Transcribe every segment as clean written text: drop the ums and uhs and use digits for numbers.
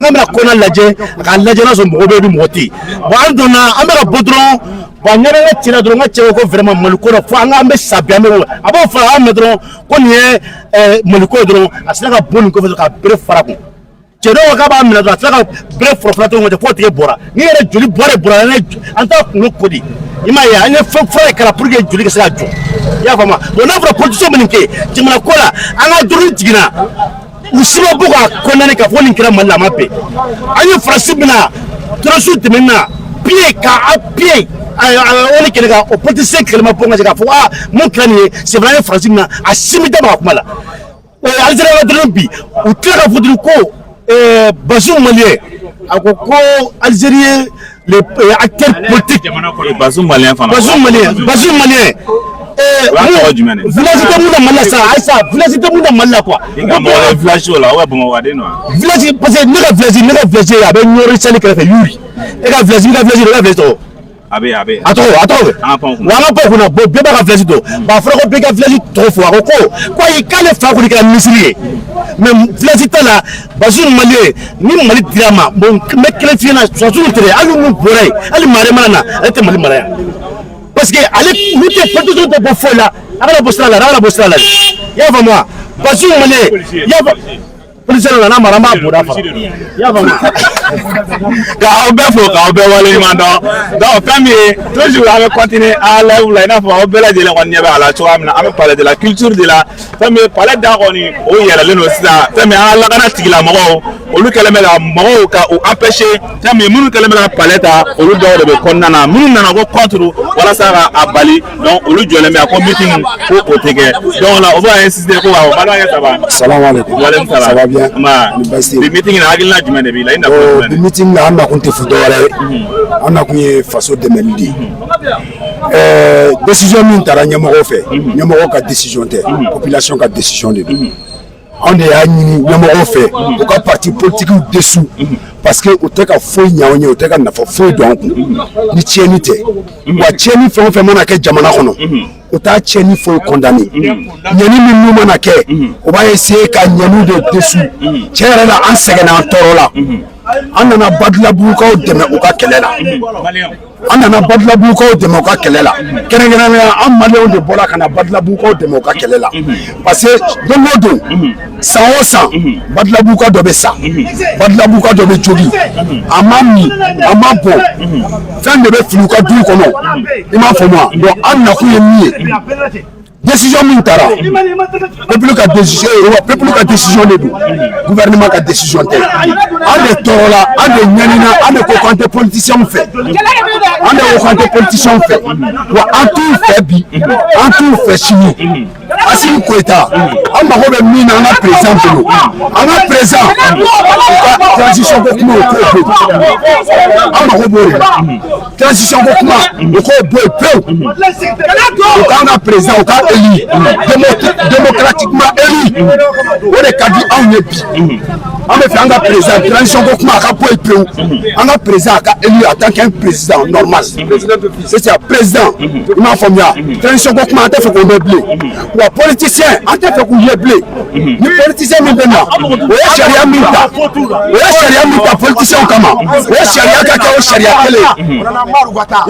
ngamra kona laje ka laje na so mbobe bi moti bon donna amara bodron bon nyere tira dron ngache ko vraiment maluko na fo anga me sabia me abo fa am dron ko ni maluko dron asla ka bon ko fa ka bre fara ko cedo ka ba mi na dron asla ka bre fara fara to ko te bora ni yere joli bora ne anta ko kodi ima ya anya fo kala pour que joli ka sa jo ya fama bon na fra production minke jimna kola anga dron tigina usima buka kondane ka foni kira malla mappe anyo frasibna trosu temena pied ka pied on est quelqu'un au petit sec kelma ponga ka fo mon crâne c'est vrai frasibna asimita ba kumala alzera wa drombi utira fudru ko Bazoum malien akoko algérien les acteurs politiques Bazoum malien village de Mouna Malasa, village de Mouna Mala quoi. Village là, ouais, bon, village parce que nous village avec nous récemment qui fait Yuri. Et la village. Abe. Attends. Wanga pas kuna bo beba ka village do. Ba frère ko bega village trop fort ko. Quoi il kale fa ko ka misiri. Même village là, Bazoum malien, ni mali drama. Bon, mais quel est na sozu tere, alu mu boray, ali mare mana, ete mali mare. Parce que allez nous te fait tout de bon foi là avec la bossa là ya va moi Bazoum malien ya va police là na maramba boda fa ya va moi ka obe wale mando donc famille toujours avec continuer à la ou là na fa obe la de la wanya ba la choam na avec parler de la culture de la famille parler d'aroni o yera le no sida famille ala kana tigila mo o lu kele mela mo ka o empêcher famille munu kele mela paleta o lu do de konnana munu nana go contre wala sara abali donc o lu jole me ko meeting ko otege donc là on va insister ko wa bala ya saba assalamu alaikum wa alaikum ça va bien ma le meeting na agil na jumane bi la inda le meeting na anda kunte fudore anda kunye faso de meldi décision min tara nyamoko fe nyamoko ka décision te population ka décision de on est à nyamoko fe o ka parti politique dessous parce que o te ka foi nyaonye o te ka na foi donc ni tieni te wa tieni fe on fait mana ke jamana kono o ta tieni foi condamné nyani min mana ke o ba essayer ka nyanu de dessous tiere la an segena torola anana badla bukaw deme o ka kelela anana badla bukaw deme o ka kelela kenengena an malien de bola kana badla bukaw deme o ka kelela parce que dongodo sans badla bukaw do be sa badla bukaw do be jogi amami amapo fan de be fuluka du kono ima fo moi donc an na ku yemi décision mintara peuple ka décision de gouvernement ka décision tel ande torola ande nyanina ande ko kanté politicien fait ande ko kanté politicien fait wa antu fait bi antu fait chini Assimi Koïta amba ko be mina na président no ana président transition ko kuma ko amba ko bore transition ko kuma ko boy peu ko na président ko élu démocratiquement élu on est kadi on est bi on fait un président transition ko kuma ka boy peu on président ka élu en tant qu'un président normal c'est ça président il m'a formé transition ko kuma ta fait ko blé wa politicien en fait ko blé ni politicien mi benna o sharia minta politicien kama o sharia ka o sharia tele il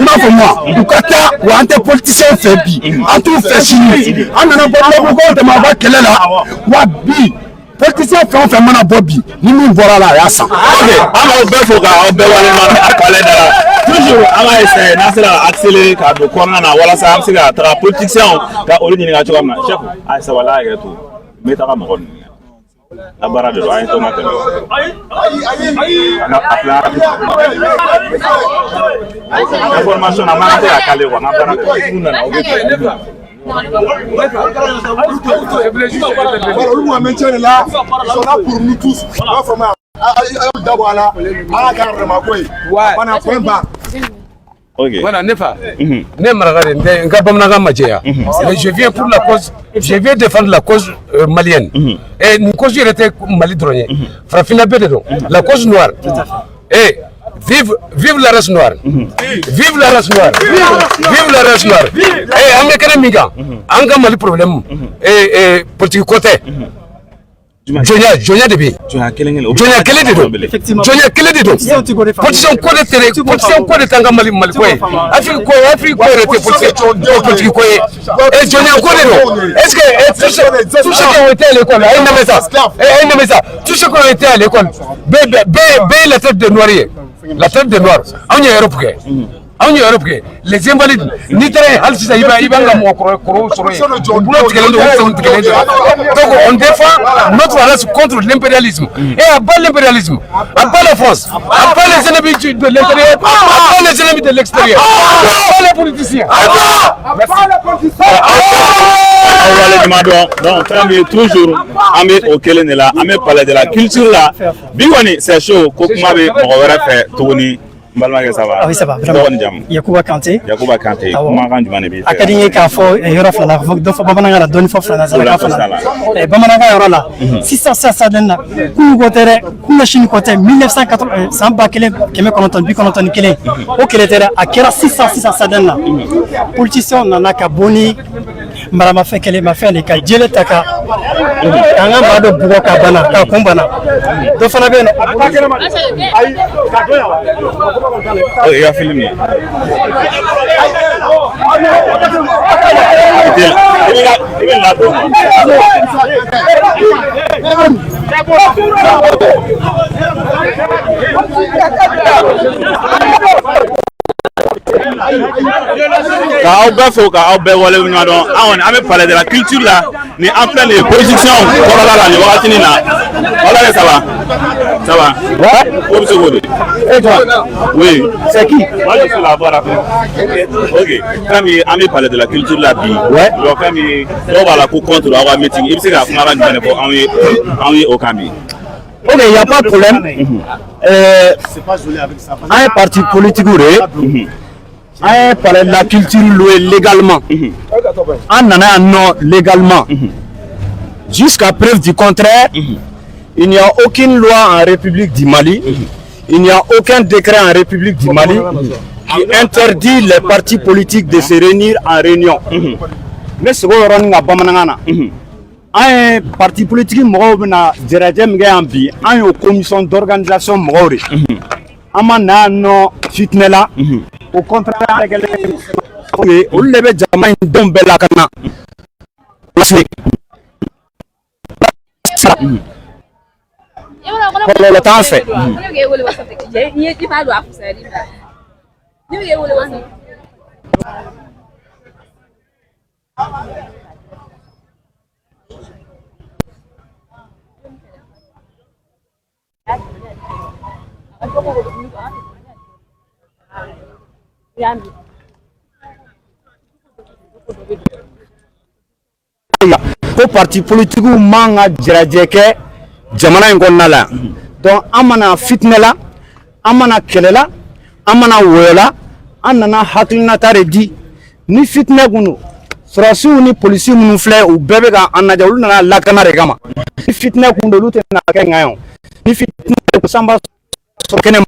m'a formé ukata wa ante politicien fait bi en tout fait chini anana bo ko de ma ba kelela wa bi politicien fait mana bobi ni min bora la ya san ama o be fo ka o be wale ma akale dara toujours ala essayer na sera accélérer ka do corona na wala sa am sera tra politicien ka o ni nga chokam na chef ay sa wala ga to meta ka mo la barade do ay to ma tan information na ma ta akale wa na barade na o be on maintient là, sont là pour nous tous. Voilà, Nefa. Je viens pour la cause, je viens défendre la cause malienne. Et une cause était Mali dronier. Frafina Bédédo, la cause noire. Et vive la race noire. Vive la race noire. Vive la race noire. Et Américain Miga, Anga Mali problème. Et politique côté. Jonia de bi. Jonia kelen de don. Jonia kelen de don. Position ko de tere, position ko de tanga Mali ko ye. Afrique ko yɛrɛ tɛ politique ko ye. Et Jonia ko de don. Est-ce que tous ceux qui ont été à l'école, tous ceux qui ont été à l'école, la tête de noir ye. La tête de noir. On est européen. Les invalides, ni très halsisa ibanga mokoro donc on défend notre race contre l'impérialisme et à bas l'impérialisme, à bas la France, à bas les ennemis de l'intérieur, à bas les ennemis de l'extérieur, à bas les politiciens. Donc toujours on kelen de la on parler de la culture là biwani c'est chaud ko kuma be mo wara fait tourner. Ça va. Ah oui, ça va. Yakuba Kanté. Comment rendre du manébi? Académie Kafo et Europe là. Donc Bamananga la donne force là. Et Bamananga Europe là. 600 ça donne. Kougotere, Koumachine côté 1980. Samba Kele, Keme Kononton, Bikononton Kele. Au Kele Terre, à Kera 600 ça donne là. Politicien Nanaka Boni. Marama fait qu'elle m'a fait les cas Djele Taka. Kanga Bado Bugoka Bana, Kakumbana. Donc on a bien. Oh, il a filmé. On parler de la culture là, ni en plein de positions. Voilà, ça va. Ça va. Et toi? Oui. C'est qui? Moi je suis là-bas. Ok. Quand on parle de la culture là, ouais. Donc quand on va la contre la meeting, il s'est envoyé au Cambi. Ok, il n'y a pas de problème. Un parti politique on parle de la culture légalement. On en a un nom légalement. Jusqu'à preuve du contraire, il n'y a aucune loi en République du Mali, il n'y a aucun décret en République du Mali qui interdit les partis politiques de se réunir en réunion. Mais ce qu'on a un parti politique a une commission d'organisation morale. Fitnela au contraire on lebe jamain dombe la kana le temps fait ko parti politique manga jirajeke jamana ngonna la donc amana fitnela amana kelela amana wola anana haklina taredi ni fitne gunu surasu ni polisi munu fle u bebe ga anaja ulu na lakana regama ni fitne kundo lute na kengayo ni fitne samba sokene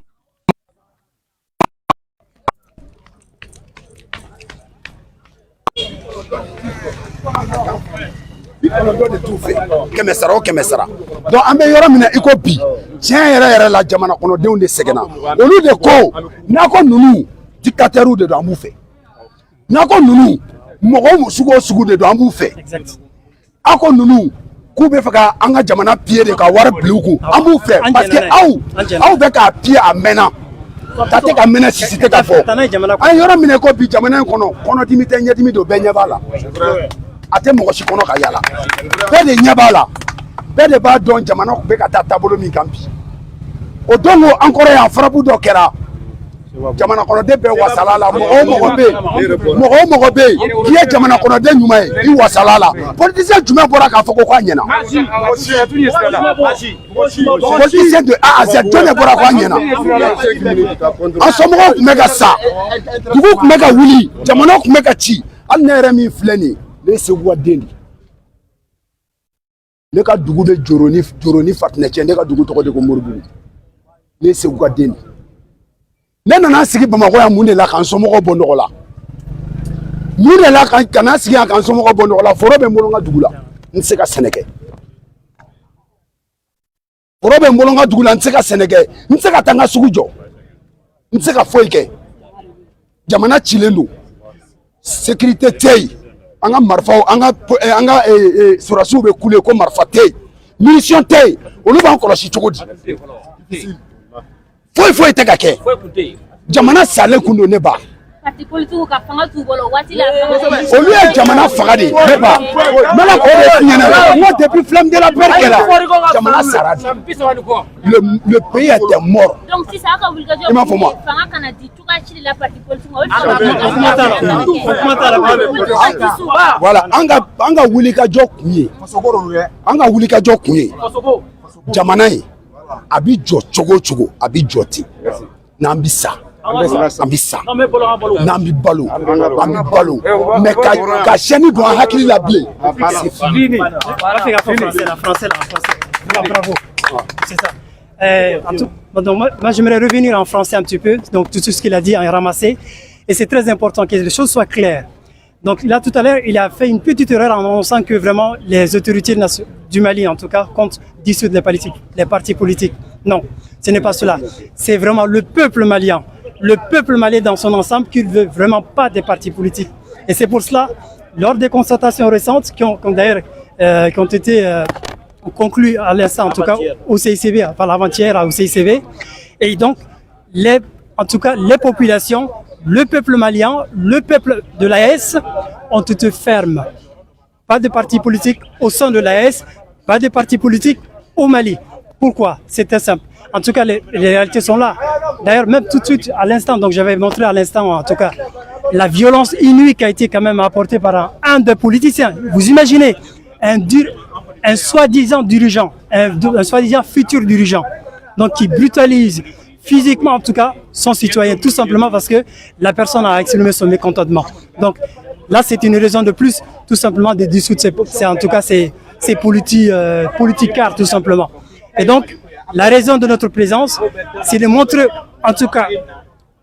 Kemesara. Donc an bɛ yɔrɔ min na i ko bi tiɲɛ yɛrɛ la jamana kɔnɔdenw de sɛgɛnna olu de ko n'a ko ninnu dictateurs de don an b'u fɛ n'a ko ninnu mɔgɔ sugu o sugu de don an b'u fɛ a ko ninnu k'u bɛ fɛ ka an ka jamana pied de ka wari bila u kun an b'u fɛ parce que aw bɛ k'a pied a mɛnna ka tɛ ka mɛnɛ sisi tɛ ka fɔ an yɔrɔ min na i ko bi jamana in kɔnɔ kɔnɔdimi tɛ ɲɛdimi don bɛɛ ɲɛ b'a la. A tɛ mɔgɔ si kɔnɔ ka yala bɛɛ de ɲɛ b'a la bɛɛ de b'a dɔn jamana tun bɛ ka taa taabolo min kan bi o don ko an kɔrɔ yan farabu dɔ kɛra jamana kɔnɔden bɛɛ wasala la mɔgɔ o mɔgɔ bɛ yen k'i ye jamana kɔnɔden ɲuman ye i wasala la politicien jumɛn bɔra k'a fɔ ko k'a ɲɛna politicien de A à Z jɔn de bɔra k'a ɲɛna an somɔgɔw tun bɛ ka sa dugu tun bɛ ka wuli jamana tun bɛ ka ci hali ne yɛrɛ min filɛ nin ye ne seguwa den de ne ka dugu bɛ Joroni Fatinɛcɛ ne ka dugu tɔgɔ de ko Moribugu ne seguwa den de ne nana sigi Bamakɔ yan mun de la k'an somɔgɔw bɔ nɔgɔ la mun de la kana sigi yan k'an somɔgɔw bɔ nɔgɔ la foro bɛ n bolo n ka dugu la n tɛ se ka sɛnɛ kɛ Orobe Molonga Dougla Nseka Sénégal, Nseka Tanga Sugujo, Nseka Foike, Jamana Chileno, sécurité Tei, Anga Marfa, Anga Sorasu Koulé comme Marfa Tei, munition Tei, on va encore la Chichogodi. Faut être gagné. Jamana Salé Kouno Neba. Au lieu de Jamana Fagadi, Neba. Maintenant, on est depuis flamme de la paix qu'elle a. Jamana Saradi. Le pays était mort. Donc, si ça a obligation, il m'a fait moi. Voilà, Anga Wulika Jokouye. Anga Wulika Jokouye. Jamana Abi Chogo, Abi Joti. Nambisa. Ambissa. Nambi Balo. Mais quand Cheni doit hacker la blé. C'est fini. C'est la française. Bravo. C'est ça. Donc, moi, j'aimerais revenir en français un petit peu. Donc, tout ce qu'il a dit, en ramassé. Et c'est très important que les choses soient claires. Donc, là, tout à l'heure, il a fait une petite erreur en annonçant que vraiment les autorités du Mali, en tout cas, comptent dissoudre les partis politiques. Non, ce n'est pas cela. C'est vraiment le peuple malien. Le peuple malien dans son ensemble qui ne veut vraiment pas des partis politiques. Et c'est pour cela, lors des constatations récentes qui ont été conclues à l'instant, en tout cas au CICB, par l'avant-hier au CICB, et donc en tout cas les populations, le peuple malien, le peuple de l'AES ont été fermes. Pas de partis politiques au sein de l'AES, pas de partis politiques au Mali. Pourquoi? C'était simple. En tout cas, les réalités sont là. D'ailleurs, même tout de suite, à l'instant, donc j'avais montré à l'instant, en tout cas, la violence inouïe qui a été quand même apportée par un des politiciens. Vous imaginez un soi-disant dirigeant, un soi-disant futur dirigeant, donc qui brutalise physiquement, en tout cas, son citoyen, tout simplement parce que la personne a exprimé son mécontentement. Donc là, c'est une raison de plus, tout simplement, de dissoudre ces politicards, tout simplement. Et donc, la raison de notre présence, c'est de montrer, en tout cas,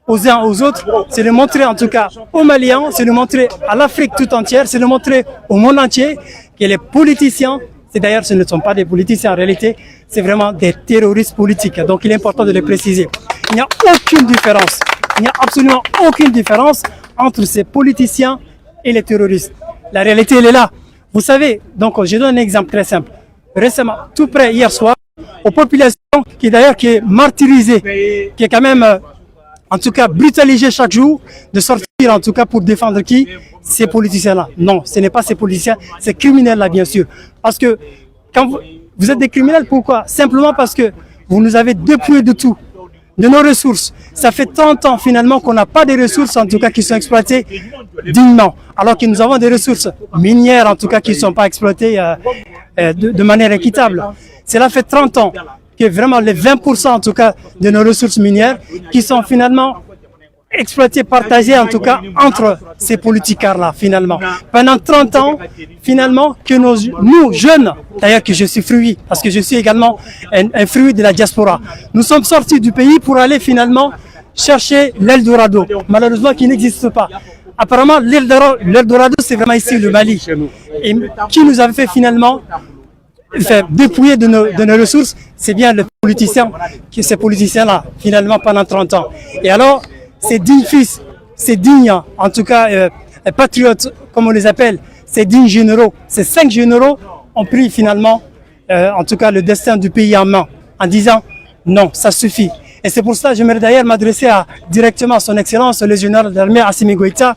aux uns aux autres, c'est de montrer, en tout cas, aux Maliens, c'est de montrer à l'Afrique tout entière, c'est de montrer au monde entier que les politiciens, d'ailleurs, ce ne sont pas des politiciens en réalité, c'est vraiment des terroristes politiques. Donc, il est important de le préciser. Il n'y a aucune différence. Il n'y a absolument aucune différence entre ces politiciens et les terroristes. La réalité, elle est là. Vous savez, donc, je donne un exemple très simple. Récemment, tout près, hier soir, aux populations qui est martyrisée, qui est quand même, en tout cas, brutalisée chaque jour, de sortir en tout cas pour défendre qui? Ces politiciens-là. Non, ce n'est pas ces politiciens, ces criminels-là, bien sûr. Parce que quand vous êtes des criminels, pourquoi? Simplement parce que vous nous avez dépouillé de tout, de nos ressources. Ça fait 30 ans finalement qu'on n'a pas de ressources, en tout cas, qui sont exploitées dignement. Alors que nous avons des ressources minières, en tout cas, qui ne sont pas exploitées de manière équitable. Cela fait 30 ans que vraiment les 20% en tout cas de nos ressources minières qui sont finalement exploitées, partagées en tout cas entre ces politicards-là finalement. Pendant 30 ans, finalement, que nous jeunes, d'ailleurs que je suis fruit, parce que je suis également un fruit de la diaspora, nous sommes sortis du pays pour aller finalement chercher l'Eldorado, malheureusement qui n'existe pas. Apparemment, l'Eldorado, c'est vraiment ici le Mali, et qui nous avait fait finalement dépouiller de nos ressources, c'est bien le politicien, ces politiciens-là, finalement, pendant 30 ans. Et alors, ces dignes fils, ces dignes, en tout cas, patriotes, comme on les appelle, ces dignes généraux, ces 5 généraux ont pris finalement, en tout cas, le destin du pays en main, en disant non, ça suffit. Et c'est pour ça que j'aimerais d'ailleurs m'adresser directement à son Excellence, le général d'armée Assimi Goïta.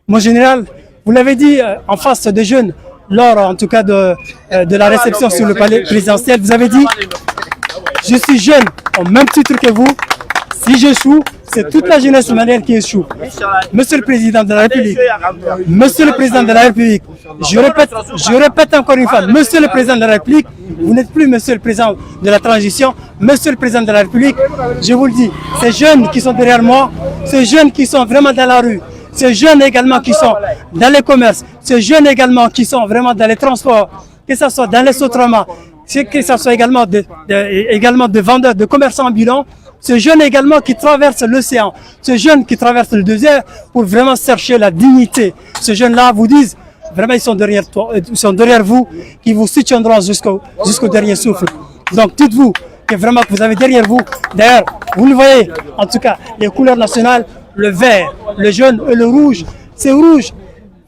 Mon général, vous l'avez dit en face des jeunes, lors en tout cas de la réception sur le palais présidentiel, vous avez dit « Je suis jeune, au même titre que vous, si j'échoue, c'est toute la jeunesse malienne qui échoue. » Monsieur le Président de la République, Monsieur le Président de la République, je répète encore une fois, Monsieur le Président de la République, vous n'êtes plus Monsieur le Président de la transition, Monsieur le Président de la République, je vous le dis, ces jeunes qui sont derrière moi, ces jeunes qui sont vraiment dans la rue, ces jeunes également qui sont dans les commerces, ces jeunes également qui sont vraiment dans les transports, que ce soit dans les sautrements, que ce soit également de vendeurs, de commerçants ambulants, ces jeunes également qui traversent l'océan, ces jeunes qui traversent le désert pour vraiment chercher la dignité. Ces jeunes-là vous disent, vraiment ils sont derrière vous, qui vous soutiendront jusqu'au dernier souffle. Donc dites-vous que vraiment que vous avez derrière vous, d'ailleurs, vous le voyez, en tout cas, les couleurs nationales, le vert, le jaune et le rouge. C'est rouge,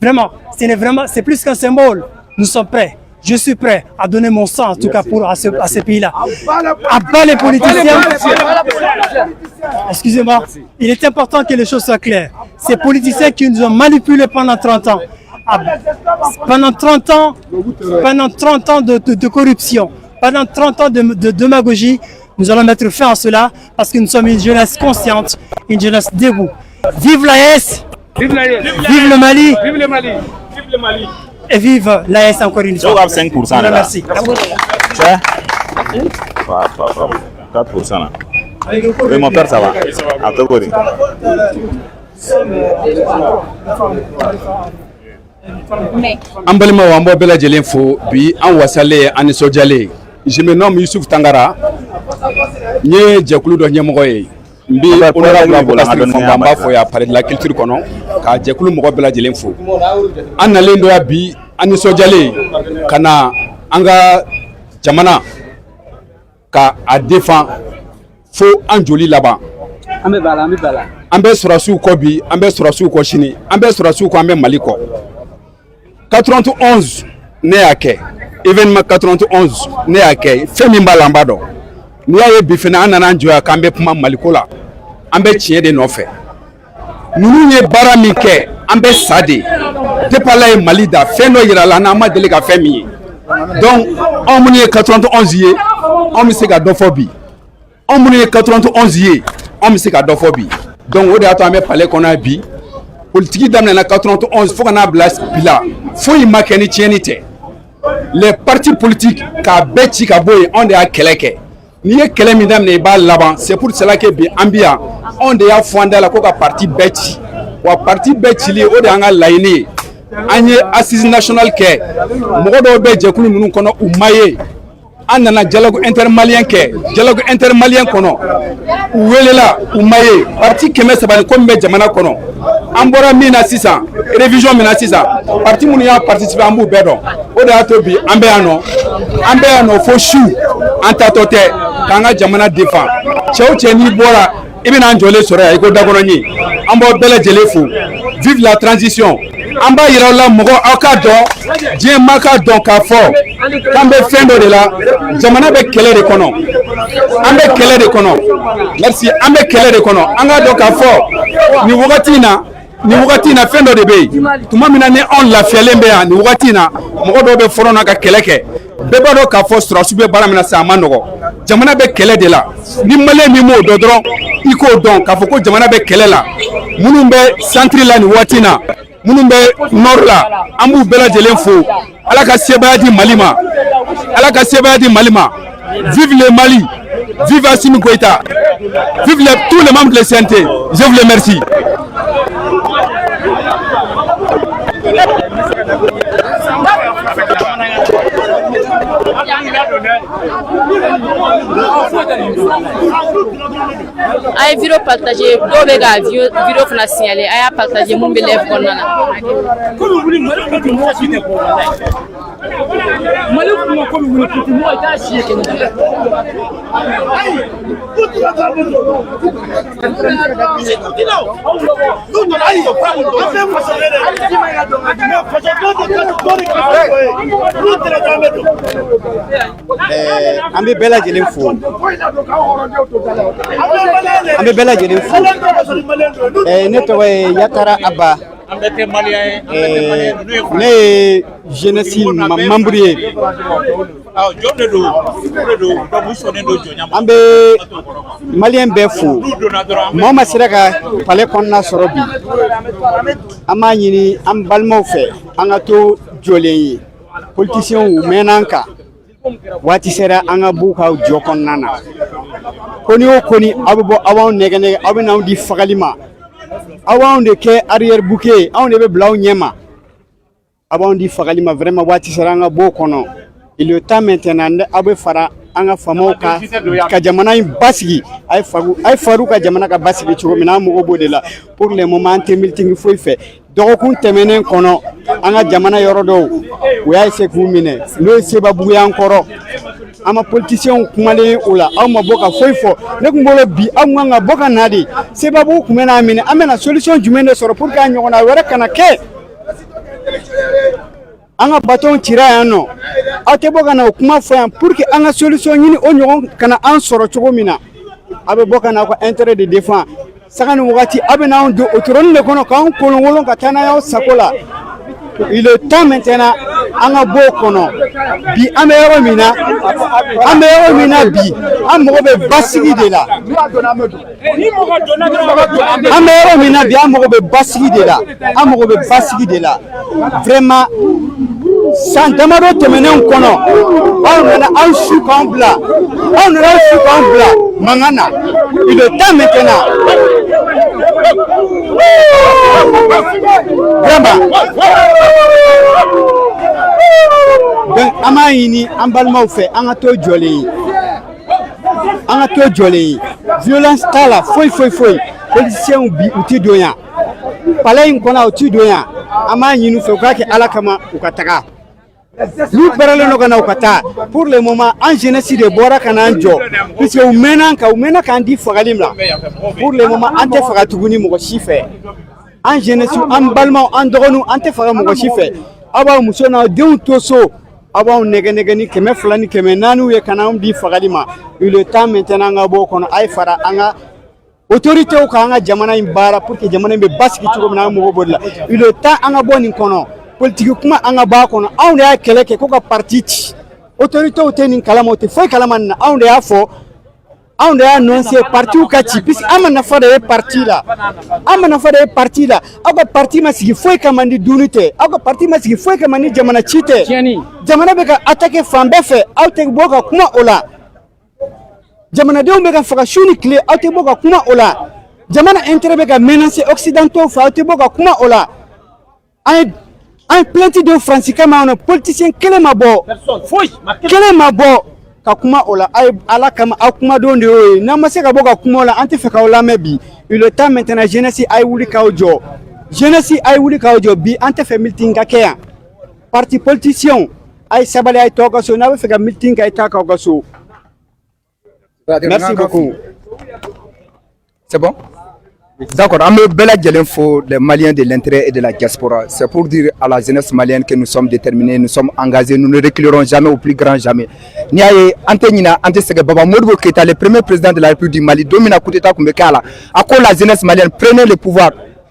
vraiment, c'est plus qu'un symbole. Nous sommes prêts. Je suis prêt à donner mon sang, en tout cas, à ce pays-là. À bas les politiciens. Excusez-moi. Il est important que les choses soient claires. Ces politiciens qui nous ont manipulés pendant 30 ans. Pendant 30 ans de corruption, pendant 30 ans de démagogie, nous allons mettre fin à cela parce que nous sommes une jeunesse consciente, une jeunesse debout. Vive l'AS! Vive le Mali! Vive le Mali! Vive le Mali! Et vive l'AS encore une fois. 5% là. Merci. 4% là. Oui, mon père, ça va. À ton côté. An balimaw an b'aw bɛɛ lajɛlen fo bi an wasalen an nisɔndiyalen je me nomme Yusuf Tangara n ye jɛkulu dɔ ɲɛmɔgɔ ye n bɛ honorable Abubakar Fɔnba n b'a fɔ yan palais de la culture kɔnɔ ka jɛkulu mɔgɔ bɛɛ lajɛlen fo an nalen dɔ yan bi an nisɔndiyalen ka na an ka jamana ka a défend fo an joli laban an bɛ sɔrɔsiw kɔ bi an bɛ sɔrɔsiw kɔ sini an bɛ sɔrɔsiw kɔ an bɛ Mali kɔ 91 ne y'a kɛ événement 91 ne y'a kɛ fɛn min b'a la an b'a dɔn n'i y'a ye bi fana an nana an jɔ yan k'an bɛ kuma Maliko la an bɛ tiɲɛ de nɔfɛ ninnu ye baara min kɛ an bɛ sa de depuis Ala ye Mali da fɛn dɔ yira la n'an ma deli ka fɛn min ye donc anw minnu ye 91 ye anw bɛ se ka dɔ fɔ bi anw minnu ye 91 ye anw bɛ se ka dɔ fɔ bi donc o de y'a to an bɛ palais kɔnɔ bi politique daminɛna 91 fo ka n'a bila bi la foyi ma kɛ ni tiɲɛni tɛ les partis politiques k'a bɛɛ ci ka bɔ yen anw de y'a kɛlɛ kɛ n'i ye kɛlɛ min daminɛ i b'a laban c'est pour cela que bi an bi yan anw de y'a fɔ an da la ko ka parti bɛɛ ci wa parti bɛɛ cili o de y'an ka laɲini ye an ye assise nationale kɛ mɔgɔ dɔw bɛ jɛkulu ninnu kɔnɔ u ma ye an nana dialogue intermalien kɛ dialogue intermalien kɔnɔ u welela u ma ye parti 300 ko min bɛ jamana kɔnɔ an bɔra min na sisan révision min na sisan parti minnu y'a participer an b'u bɛɛ dɔn o de y'a to bi an bɛ yan nɔ fo su an tatɔ tɛ k'an ka jamana défend cɛ o cɛ n'i bɔra i bɛna an jɔlen sɔrɔ yan i ko dakɔnɔ ɲe an b'aw bɛɛ lajɛlen fo vive la transition an b'a yira aw la mɔgɔ aw k'a dɔn diɲɛ maa k'a dɔn k'a fɔ k'an bɛ fɛn dɔ de la jamana bɛ kɛlɛ de kɔnɔ an bɛ kɛlɛ de kɔnɔ merci an bɛ kɛlɛ de kɔnɔ an k'a dɔn k'a fɔ nin wagati in na fɛn dɔ de bɛ yen tuma min na ni anw lafiyalen bɛ yan nin wagati in na mɔgɔ dɔw bɛ fɔlɔ na ka kɛlɛ kɛ bɛɛ b'a dɔn k'a fɔ sɔrɔsiw bɛ baara min na sisan a ma nɔgɔ jamana bɛ kɛlɛ de la ni maliyɛn min m'o dɔn dɔrɔn i k'o dɔn k'a fɔ ko jamana bɛ kɛlɛ la minnu bɛ centre la nin waati in na minnu bɛ nord la an b'u bɛɛ lajɛlen fo ala ka sebaya di Mali ma vive le Mali vive Assimi Goïta vive tous les membres de la CNT je vous remercie. A ye vidéo partagé dɔw bɛ ka vidéo fana signaler a y'a partagé mun bɛ live kɔnɔna na. Mali kuma ko min wuli mɔgɔ t'a si ye kɛnɛ. An bɛ bɛɛ lajɛlen fo ne tɔgɔ ye Yatara Aba ne ye jeunesse membre ye an bɛ maliyɛn bɛɛ fo maa ma sera ka palais kɔnɔna sɔrɔ bi an b'a ɲini an balimaw fɛ an ka to jɔlen ye politiciens u mɛnna an kan waati sera an ka b'u ka jɔ kɔnɔna na ko ni o ko ni aw bɛ bɔ aw b'anw nɛgɛ nɛgɛ aw bɛ n'anw di fagali ma aw b'anw de kɛ arrière bouquet ye anw de bɛ bila aw ɲɛ ma aw b'anw di fagali ma vraiment waati sera an ka b'o kɔnɔ il est temps maintenant aw bɛ fara an ka faamaw ka jamana in basigi a ye faru ka jamana ka basigi cogo min na an mago b'o de la pour le moment an tɛ meeting foyi fɛ dɔgɔkun tɛmɛnen kɔnɔ an ka jamana yɔrɔ dɔw u y'a essayer k'u minɛ n'o ye Sebabugu y'an kɔrɔ ama politicien kumale ola aw ma boka foy fo ne kumbolo bi aw nga boka nadi sebabu kumena amene amena solution jumene soro pour ka nyona wera kana ke anga baton tira yano ate boka na kuma fo yan pour que anga solution nyini o nyon kana an soro chogomina abe boka na ko intérêt de défense sakani wakati abe na on do otoron le kono kan kolongolon katana ya sakola. Il est temps maintenant anga bokono bi amero mina bi amobe basigi de la amero mina bi amobe basigi de la vraiment sans damaro temene on kono on na an su kan bla mangana il est temps maintenant vraiment donc ama yini an balmaw fe an ka to jole violence tala foi politiciens bi uti doya palais in kona uti doya ama yini fe ka ke ala kama ukataka lu parale no kana ukata pour le moment en jeunesse de bora kana njo puisque u mena kan di fagalim la pour le moment ante fagatuguni mo chife en jeunesse an balmaw an dogonu ante faga mo chife aba musona deun toso aba nege ni keme fulani keme nanu ye kana di fagalima il est temps maintenant nga bo kono ay fara anga autorité o ka anga jamana imbara pour que jamana be baski tugo na mo bodla il est temps anga boni kono politique kuma anga ba kono awne ya keleke ko ka parti autorité o teni kalama o te foi kalama na awne ya fo awne ya annoncer parti o ka ci bis amana fa de parti la aga parti masigi foi kamandi dunite aga parti masigi foi kamandi jamana chite jamana be ka attaquer fambe fe awte boka kuma ola jamana de be ka faka shuni clé awte boka kuma ola jamana intérêt be ka menacer occidentaux fa awte boka kuma ola un plenty de francis kama on politicien kele mabo ka kuma ola ay ala kama akuma donde o na maseka boka kuma ola anti feka ola mebi il est temps maintenant jeunesse ay wuli kawjo bi ante fait meeting ka kaya parti politicien ay sabale ay toka so na feka meeting ka ita ka so. Merci beaucoup. C'est bon? D'accord, on me bel info des Maliens de l'intérêt et de la diaspora. C'est pour dire à la jeunesse malienne que nous sommes déterminés, nous sommes engagés, nous ne reculerons jamais au plus grand jamais. Niaye Antenina Antesege Baba Modibo Keïta, le premier président de la République du Mali, Domina Kouteta Kumbekala, à quoi la jeunesse malienne, prenez le pouvoir,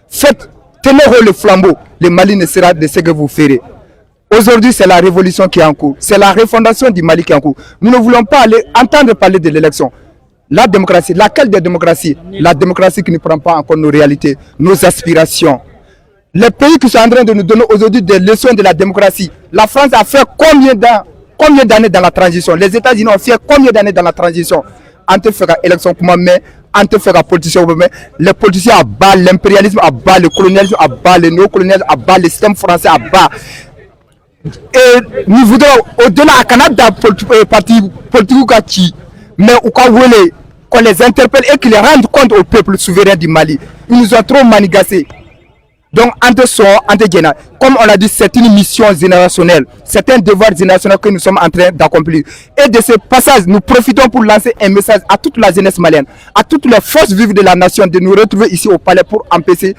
faites, tenez haut le flambeau, le Mali ne sera de ce que vous ferez. Aujourd'hui, c'est la révolution qui est en cours, c'est la refondation du Mali qui est en cours. Nous ne voulons pas entendre parler de l'élection. La démocratie, laquelle des démocraties? La démocratie qui ne prend pas en compte nos réalités, nos aspirations. Les pays qui sont en train de nous donner aujourd'hui des leçons de la démocratie. La France a fait combien d'années dans la transition? Les États-Unis ont fait combien d'années dans la transition? Entre faire élection comme mais entre faire politicien mais les politiciens abattent l'impérialisme, abattent le colonialisme, abattent le néocolonialisme, abattent le système français, abattent. Et nous voudrons au-delà à Canada parti politique mais au cas où qu'on les interpelle et qu'ils rendent compte au peuple souverain du Mali. Ils nous ont trop manigassés. Donc, comme on l'a dit, c'est une mission générationnelle. C'est un devoir générationnel que nous sommes en train d'accomplir. Et de ce passage, nous profitons pour lancer un message à toute la jeunesse malienne, à toutes les forces vives de la nation, de nous retrouver ici au palais pour empêcher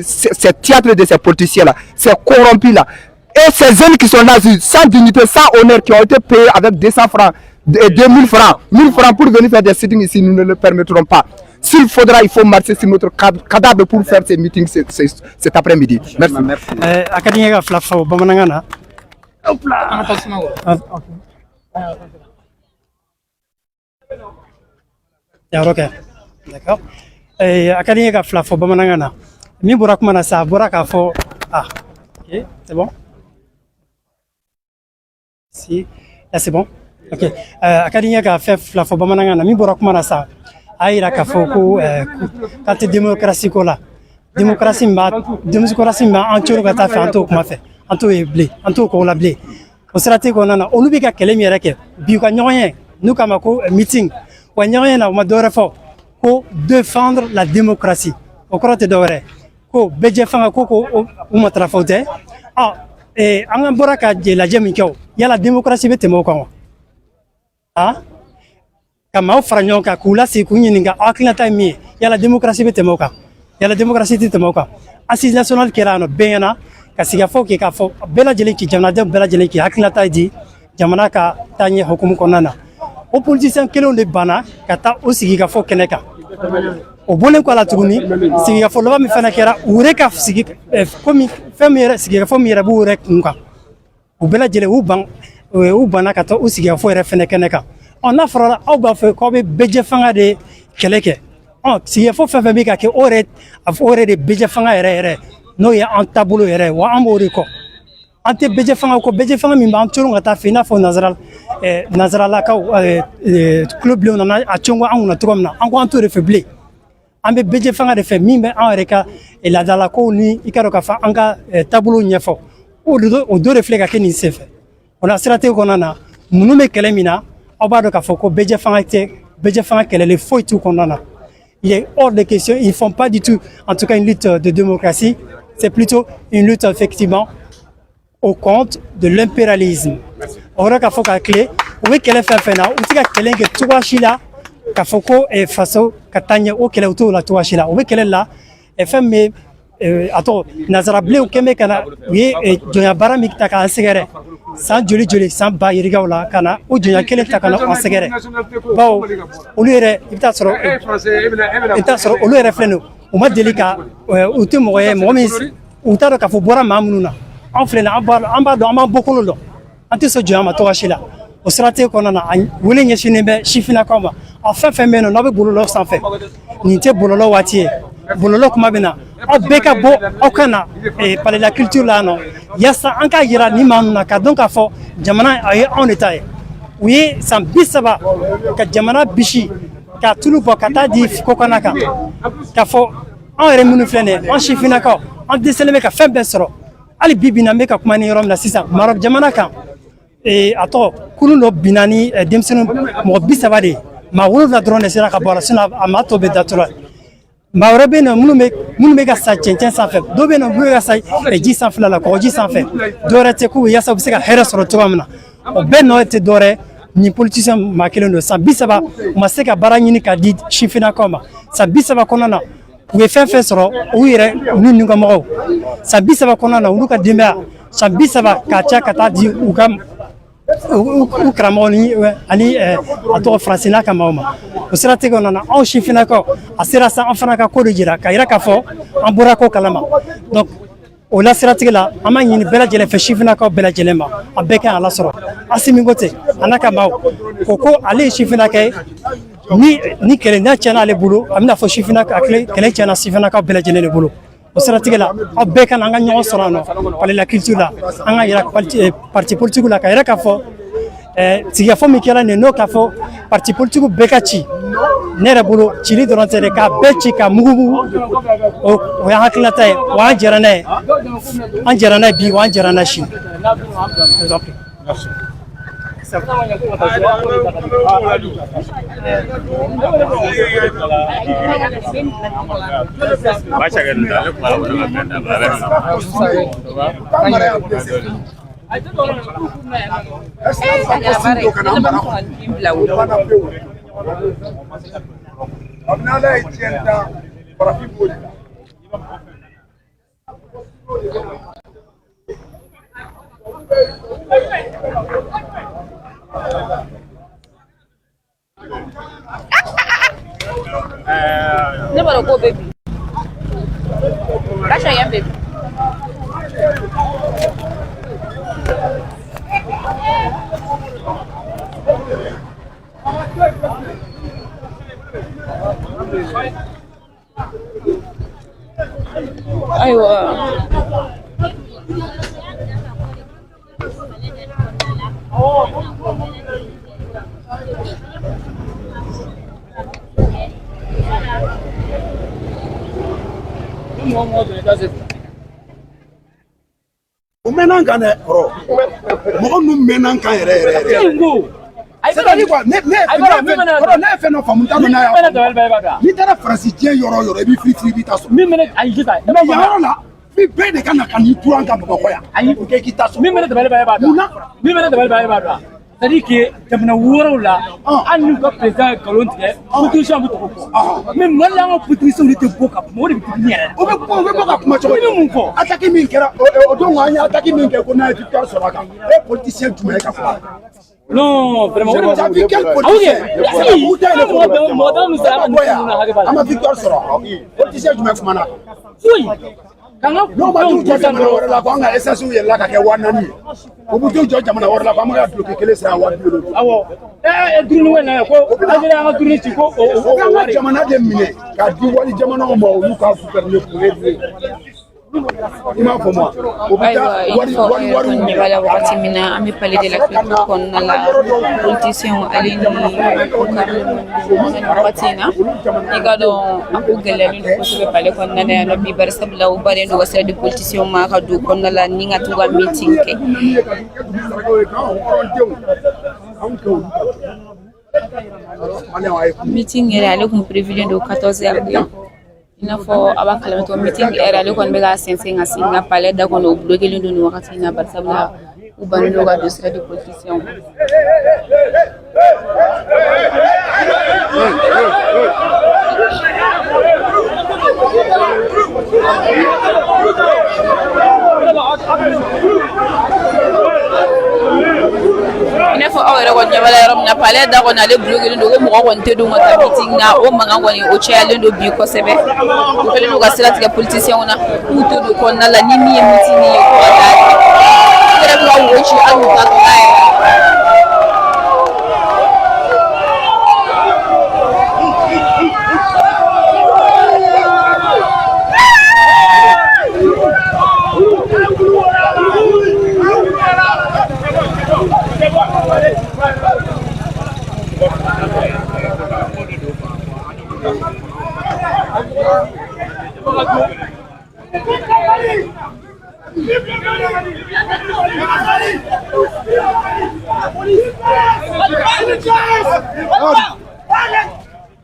ces théâtres de ces politiciens-là, ces corrompus-là. Et ces jeunes qui sont là, sans dignité, sans honneur, qui ont été payés avec 200 francs, 2000 francs, 1000 francs pour venir faire des sittings ici, nous ne le permettrons pas. S'il faudra, il faut marcher sur notre cadavre pour faire ces meetings cet après-midi. Merci. D'accord. Akadémique Flafo Bamanangana. Mi Borak Manasa, Borak Fo. Ah, ok, c'est bon. Si, là c'est bon. Ok. Akadémique Flafo Bamanangana. Mi Borak Manasa. Aïra Kafoko, quand tu démocratie là. Démocratie m'a entouré quand tu as fait un tour comme fait. Un tour est blé, un tour qu'on l'a blé. On s'est raté qu'on en a. On oublie qu'à quel est mirake. Biuka rien. Nous comme un meeting. On rien là, on m'a donné fort. Pour défendre la démocratie. Au croit de doré. Ko beje fanga koko ou m'a trafaudé. Ah, et en un boraka de la Jemikyo. Il y a la démocratie bête mo quoi. ka maaw fara ɲɔgɔn kan k'u lasigi k'u ɲininka aw hakilinata ye min ye yala démocratie bɛ tɛmɛ o kan yala démocratie tɛ tɛmɛ o kan assise nationale kɛra yan nɔ bɛɛ ɲɛna ka sigi ka fɔ k'a fɔ bɛɛ lajɛlen k'i jamanadenw bɛɛ lajɛlen k'i hakilinata di jamana ka taa ɲɛ hukumu kɔnɔna na o politisiyɛn kelenw de banna ka taa o sigi ka fɔ kɛnɛ kan o bɔlen kɔ a la tuguni sigikafɔ laban min fana kɛra u yɛrɛ ka sigi komi fɛn min yɛrɛ sigikafɔ min yɛrɛ b'u yɛrɛ kun kan u bɛɛ lajɛlen u banna ka taa u sigikafɔ yɛrɛ fɛnɛ kɛnɛ kan n'a fɔra aw b'a fɔ k'aw bɛ bɛjɛ fanga de kɛlɛ kɛ sigikafɔ fɛn fɛn bɛ ka kɛ o yɛrɛ de bɛjɛ fanga yɛrɛ n'o ye an taabolo yɛrɛ wa an b'o de kɔ an tɛ bɛjɛ fanga kɔ bɛjɛ fanga min b'an coron ka taa fɛ i n'a fɔ nazaralakaw tulo bilenw nana a congo an kunna cogo min na an ko an t'o de fɛ bilen an bɛ bɛjɛ fanga de fɛ min bɛ an yɛrɛ ka laadalakow ni i ka dɔn k'a fɔ an ka taabolo ɲɛfɔ o dɔ de filɛ ka kɛ nin senfɛ o la siratigɛ kɔnɔna na ninnu bɛ kɛlɛ min na aw b'a dɔn k'a fɔ ko bɛjɛ fanga kɛlɛli foyi t'u kɔnɔna na il est hors de question ils font pas du tout en tout cas une lutte de démocratie c'est plutôt une lutte effectivement au compte de l'impérialisme o yɔrɔ k'a fɔ ka tile u bɛ kɛlɛ fɛn fɛn na u tɛ ka kɛlɛ kɛ cogoya si la k'a fɔ ko faso ka taa ɲɛ o kɛlɛ u t'o la cogoya si la u bɛ kɛlɛ la fɛn min bɛ a tɔgɔ nazarabilenw kɛn bɛ ka na u ye jɔnya baara min ta k'an sɛgɛrɛ san joli san ba yirigaw la ka na o jɔnya kelen ta ka na an sɛgɛrɛ bawo olu yɛrɛ i bɛ taa sɔrɔ olu yɛrɛ filɛ nin u ma deli ka u tɛ mɔgɔ ye mɔgɔ min u t'a dɔn k'a fɔ bɔra maa minnu na an filɛ nin an b'a dɔn an b'an bɔkolo dɔn an tɛ sɔn jɔnya ma cogoya si la o siratigɛ kɔnɔna na a wele ɲɛsinnen bɛ sifinnakaw ma a fɛn fɛn bɛ yen nɔ n'aw bɛ bɔlɔlɔ sanfɛ nin tɛ bɔlɔlɔ waati ye bɔlɔlɔ kuma bɛ na aw bɛɛ ka bɔ aw ka na palais de la culture la yan nɔ yaasa an k'a yira nin maa ninnu na ka dɔn k'a fɔ jamana a ye anw de ta ye u ye san 30 ka jamana bisi ka tulu bɔ ka taa di kokana kan k'a fɔ anw yɛrɛ minnu filɛ nin ye an sifinnakaw an dɛsɛlen bɛ ka fɛn bɛɛ sɔrɔ hali bi na n bɛ ka kuma ni yɔrɔ min na sisan Maroc jamana kan a tɔgɔ kurun dɔ binna ni denmisɛnnin mɔgɔ 30 de ye maa 7 dɔrɔn de sera ka bɔ a la sinon a maa tɔ bɛ datugu maa wɛrɛ bɛ yen nɔ minnu bɛ ka sa cɛncɛn sanfɛ dɔw bɛ yen nɔ minnu bɛ ka sa ji sanfɛla la kɔgɔji sanfɛ dɔwɛrɛ tɛ k'u yaasa u bɛ se ka hɛrɛ sɔrɔ cogoya min na o bɛɛ nɔ tɛ dɔwɛrɛ ni politicien maa kelen don san 30 u ma se ka baara ɲini ka di sifinnakaw ma san 30 kɔnɔna na u ye fɛn fɛn sɔrɔ u yɛrɛ n'u ka mɔgɔw san 30 kɔnɔna na olu ka denbaya san 30 ka ca ka taa di u karamɔgɔ ni ani a tɔgɔ faransina ka maaw ma o siratigɛ kɔnɔna na anw sifinnakaw a sera sa an fana ka ko de jira ka yira k'a fɔ an bɔra ko kalama donc o la siratigɛ la an b'a ɲini bɛɛ lajɛlen fɛ sifinnakaw bɛɛ lajɛlen ma a bɛɛ kan a lasɔrɔ Assimi Goïta a n'a ka maaw ko ale ye sifinnaka ye ni kɛlɛ n'a tiɲɛna ale bolo a bɛna fɔ sifinnaka kɛlɛ tiɲɛna sifinnakaw bɛɛ lajɛlen de bolo o siratigɛ la aw bɛɛ ka na an ka ɲɔgɔn sɔrɔ yan nɔ palais de la culture la an ka yira parti politique la ka yira k'a fɔ sigikafɔ min kɛra nin n'o k'a fɔ parti politique bɛɛ ka ci ne yɛrɛ bolo cili dɔrɔn tɛ dɛ k'a bɛɛ ci ka mugu o y'an hakilinata ye wa an jɛra n'a ye bi wa an jɛra n'a sini. Never go, baby. That's why I am, baby. O mɛnna kan dɛ kɔrɔ mɔgɔ ninnu mɛnna kan yɛrɛ c'est-à-dire quoi ne ye fɛn dɔ faamu n t'a dɔn n'a y'a faamu n'i taara Faransi diɲɛ yɔrɔ o yɔrɔ i b'i firi i b'i ta sɔrɔ mais yan yɔrɔ la f'i bɛɛ de ka na ka n'i turan ka Bamakɔ yan pour que k'i ta sɔrɔ munna c'est-à-dire que jamana woro la an nu ka président kalon tigɛ position bɛ tɔgɔ fɔ mais mali an ka position de tɛ bɔ ka kuma o de bɛ tugu ɲɛ o bɛ bɔ ka kuma cogo min fɔ attaque min kɛra o don an ye attaque min kɛ ko n'a ye victoire sɔrɔ a kan e politicien jumɛn ye ka fɔ non vraiment o de bɛ quel politicien an ma victoire sɔrɔ politicien jumɛn kumana foyi n'o ma t'u jɔ jamana wɛrɛ la ko an ka essence yɛlɛla ka kɛ 400 ye o bɛ t'u jɔ jamana wɛrɛ la ko an bɛ ka bloqué kelen sara 250. awɔ dumuni wɛrɛ na ko Algérie an ka dumuni ci ko o an ka jamana de minɛ ka di wali jamanaw ma olu ka gouverner pour aider. Wala wakati mina ami pale de la culture konna la politicien ali ni wakati na igado aku gelelu ko sebe pale konna na no bi barsa bla u bare do wasere de politicien ma ka du konna la ninga tuga meeting ke meeting era ale kun prévu do 14h. Il faut avoir un meeting et aller qu'on va sentir ainsi n'a pas l'air d'avoir nous bloquer le nous wakati na barsabla ou ban le gars de sera de position il faut avoir on yabala na pale da on aller bloquer ndo mo ko nte do ngata meeting na o manga ngoni o chele ndo bi ko sebe ko pele ndo gasira tika politicien ona uto do ko na la ni mi meeting ni ko da kere ko wo chi anu ta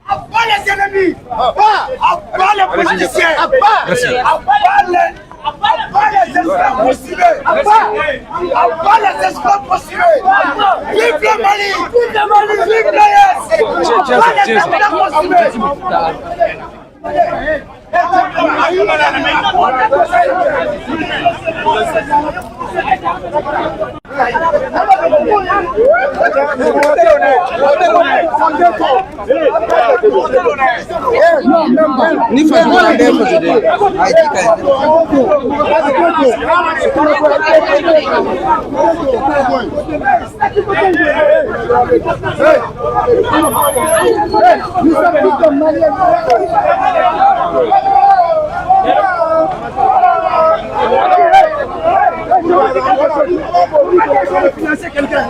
Abat les ennemis, abat les politiciens, abat les esclaves possédés, abat les esclaves possédés. Vive le Mali, vive l'ES, abat les esclaves possédés. Ni fazendo dentro de dele. Aí fica. Financer quelqu'un.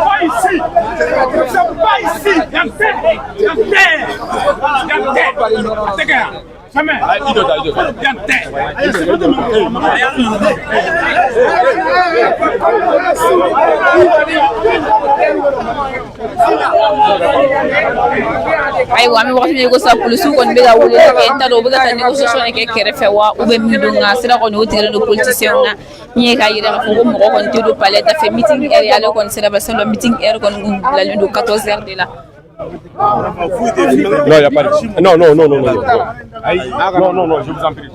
Pas ici. aiwa mi wakati ni ko sa police ko be ga wole ke ntado be ga négociation ke kerefe wa ou be mi donga sira ko no tigre no politicien na ni ka yira ko mo ko ntido palais da fait meeting area le kon sira ba selo meeting area kon la ligne de 14h de là. Non, il n'y a pas de... Non, je vous en prie.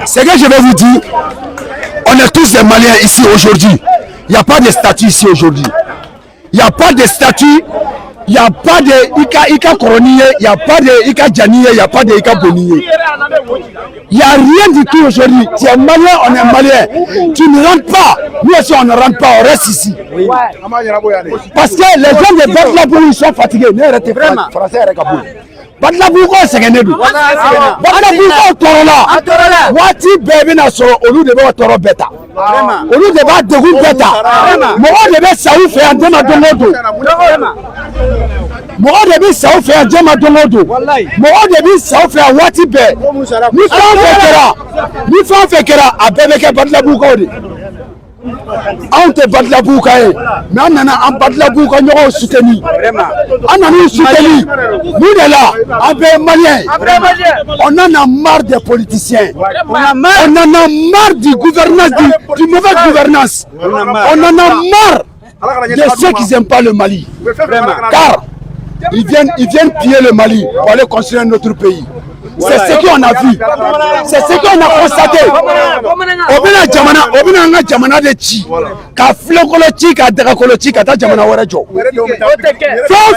Ce que je vais vous dire, on est tous des Maliens ici aujourd'hui. Il n'y a pas de statut ici aujourd'hui. Il n'y a pas de statut Il n'y a pas de Ika Koroniye, il n'y a pas de Ika Djaniye, il n'y a pas de Ika Boniye. Il n'y a rien du tout aujourd'hui. Tu es malien, on est malien. Tu ne rentres pas. Nous aussi, on ne rentre pas, on reste ici. Oui. Parce que les gens de Badlabou, ils sont fatigués. Ne arrêtez pas. Français, Badlabou, c'est un élu. Badlabou, Torola. Wati Bébina so, au lieu de voir Toro Beta. Au lieu de voir Degou Beta. Moi, je vais saouf et en déma Dongodo. Moi, je vais saouf et en déma Dongodo. Moi, je vais saouf et en Wati Bé. Nous faisons Fekera à Bébé Badlabou. On te Badlabou, mais on a un Badlabou qu'on a soutenu. On a nous soutenu. Nous là, avec Maliens. On en a marre des politiciens. On en a marre du gouvernance, du mauvaise gouvernance. On en a marre de ceux qui n'aiment pas le Mali. Car ils viennent piller le Mali pour aller construire un autre pays. C'est ce qu'on a vu. C'est ce qu'on a constaté. Obina Jamana de Chi. Ka Flokolochi, ka Drakolochi, ka Jamana Warajo.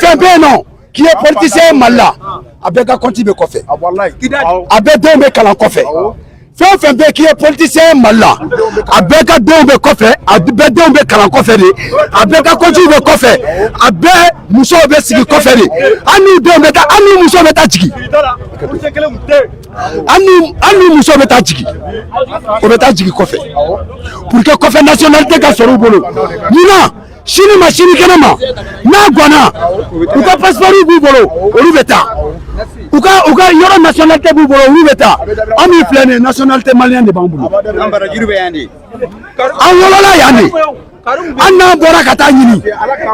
Fait non. Qui est politicien Mala. Abeka Konti be Kofe. Abeka Dombe Kalan Kofe. Fait qui est politicien Mala. Abeka Dombe Kofe. Abeka Dombe Kalan Kofe. Abeka Konti be Kofe. Abeka Mousso be Sigi Kofe. Anu Dombe ta Anu Mousso be ta Chiki. Anu Mousso be ta Chiki. Obeta Chiki Kofe. Pour que Kofe nationalité ka soro bolo. Nina Chini machine kenama. Na Gwana. Uka passeport bu bolo. Olubeta. Uka yoro nationalité bu bolo olubeta. Ami pleine nationalité malienne de Bambou. Ambara jirube yandi. Anwala yandi. Anna bora kata nyini.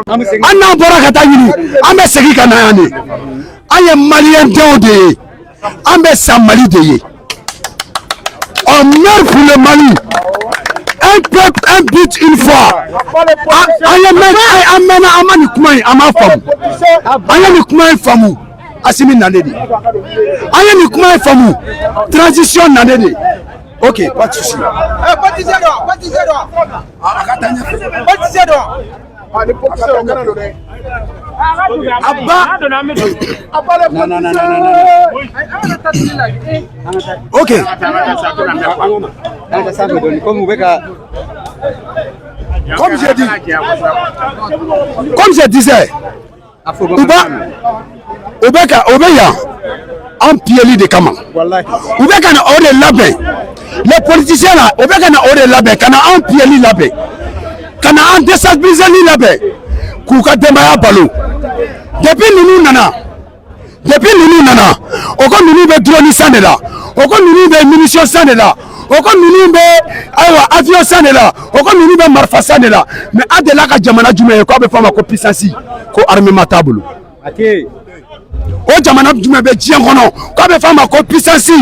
Anna bora kata nyini. Ambe segi kana yandi. Aye malien de. Ambe Samali de. On meurt pour le Mali. Un peuple, un but, une fois. Amani Koumaï, Amafam. Ayani Koumaï Famou. Assimi Nanedi. Ayani Koumaï Famou. Transition Nanedi. Ok, pas de souci. Ok. Comme je disais, Obeya, en pied de Kama. Obeka na ore labé. Les politiciens là, Obeka na ore labé, kana en pied labé. Kana en déstabiliser labé. Kuka demaya balo. Depuis nous nana. Oko nous be drone sanela. Oko nous be munitions sanela. Oko nous be avion sanela. Oko nous be marfa sanela. Mais adela ka jamana jume ko be fama ko puissance ko armée matabulu. Ati o jamana jume be jien kono ko be fama ko puissance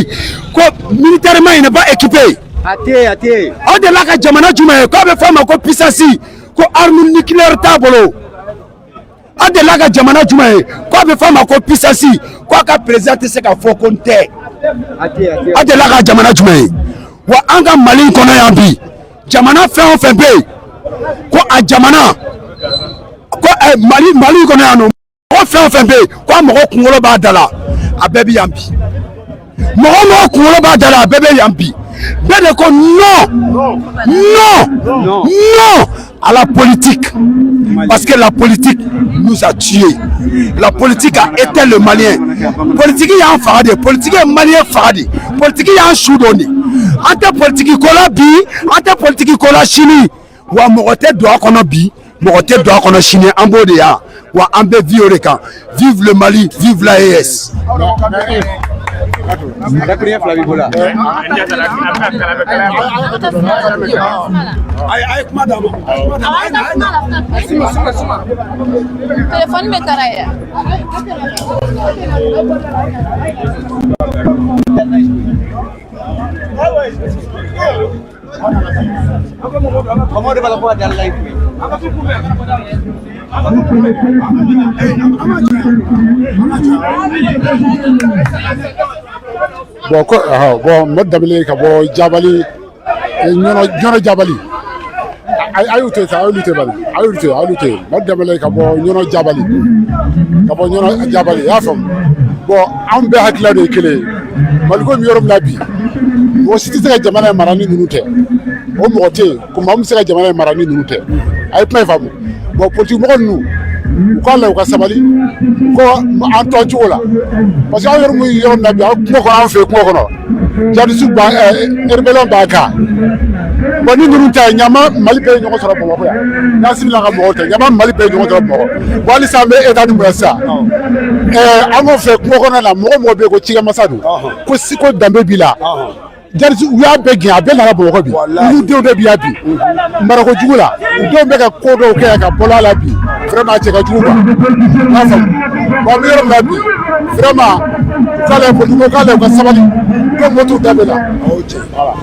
ko militairement il n'est pas équipé. Ati adela ka jamana jume ko be fama ko puissance ko arme nucléaire tabolo. Adela ka jamana jume ko be fama ko puissance ko ka président se ka fo konte. Adela ka jamana jume wa anga Mali kono yambi jamana fait be ko a jamana ko Mali kono yano ko fait be ko mo ko ngolo ba dala abebi yambi mo ko ba dala abebi yambi bele ko non à la politique parce que la politique nous a tués. La politique a éteint le Malien. Politique y a un farade, politique est malien farade, politique y a un choudoni. Ante politique kola bi, ante politique kola chini. Wa morote doa kono bi, morote doa kono chini ambo de ya. Wa ambe vioreka. Vive le Mali, vive la ES. Téléphone me caraya. Comment va pouvoir dans la live? Bon, moi d'abord, Jabali, Jabali. a y'u to yen sa, a y'olu to yen bani, a y'olu to yen. Mali Dembélé ka bɔ Ɲɔnɔ Jabali, i y'a faamu. Bon an bɛɛ hakilila de ye kelen ye. Maliko min yɔrɔ min na bi, mɔgɔ si tɛ se ka jamana in mara ni ninnu tɛ. O mɔgɔ tɛ yen ko maa min bɛ se ka jamana in mara ni ninnu tɛ. A ye kuma in faamu. Bon politique mɔgɔ ninnu u k'a la u ka sabali ko an tɔ cogo la parce que aw yɛrɛ mun yɔrɔ min na bi aw kungo kɔnɔ an fɛ yen kungo kɔnɔ jadisi rébellion b'a kan bon ni ninnu ta ye ɲama Mali bɛɛ ye ɲɔgɔn sɔrɔ Bamakɔ yan n'a simila ka mɔgɔw tɛ ɲama Mali bɛɛ ye ɲɔgɔn sɔrɔ Bamakɔ bon hali sisan an bɛ état min kɔnɔ sisan an k'o fɛ kungo kɔnɔ la mɔgɔ bɛ yen ko cikɛmasa don ko danbe b'i la jadisi u y'a bɛɛ gɛn a bɛɛ nana Bamakɔ bi olu denw de b'i ya bi marako jugu la u denw bɛ ka ko dɔw kɛ ka bɔlɔ la bi vraiment cɛ ka jugu quoi n'a faamu bon an bɛ yɔrɔ min na bi vraiment k'ale politique k'ale u ka sabali ko moto da bɛ la awɔ cɛ voilà.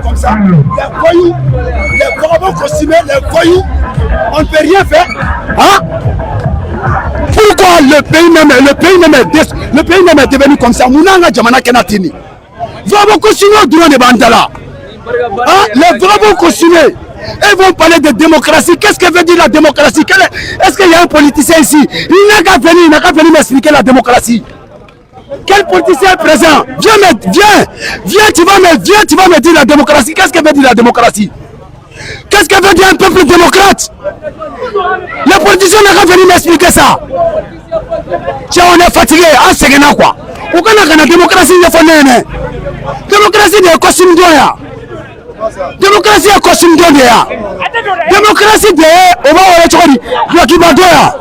Comme ça, les corbeaux costumés, les voyous, on ne peut rien faire. Hein? Pourquoi le pays même est devenu comme ça? Mounanga Djamana Kenatini. Vraiment costumés au droit de Bandala. Hein? Les vraiment costumés. Ils vont parler de démocratie. Qu'est-ce que veut dire la démocratie? Est-ce qu'il y a un politicien ici? Il n'a qu'à venir m'expliquer la démocratie. Quel politicien est présent? Viens, tu vas me dire la démocratie. Qu'est-ce que veut dire la démocratie? Qu'est-ce que veut dire un peuple démocrate? Les politiciens n'ont qu'à venir m'expliquer ça. Tiens, on est fatigué, on s'est gagné quoi? Où qu'on a la démocratie, il faut néné. Démocratie de costume d'oya. Démocratie de costume d'oya. Démocratie de on va aller chori. Document d'oya.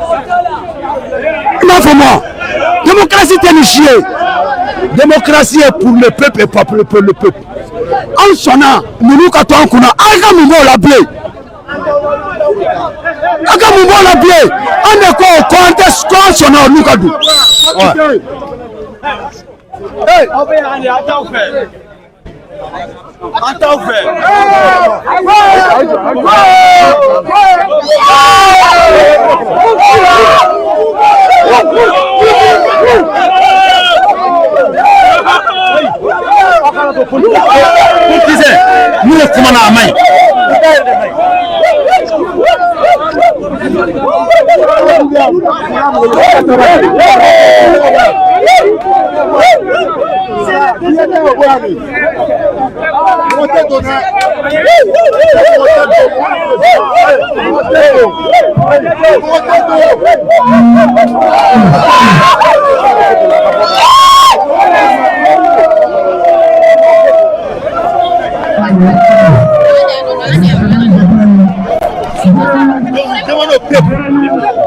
Non pour moi. Démocratie est nichée. Démocratie est pour le peuple et pas pour le peuple. En sonnant, nous nous quand on a aga mumbo la blé. Aga mumbo la blé. On est quoi au contexte qu'on sonna nous kadou. Hey, on va y aller à temps fait. Attends fait. Nous le commandons à main.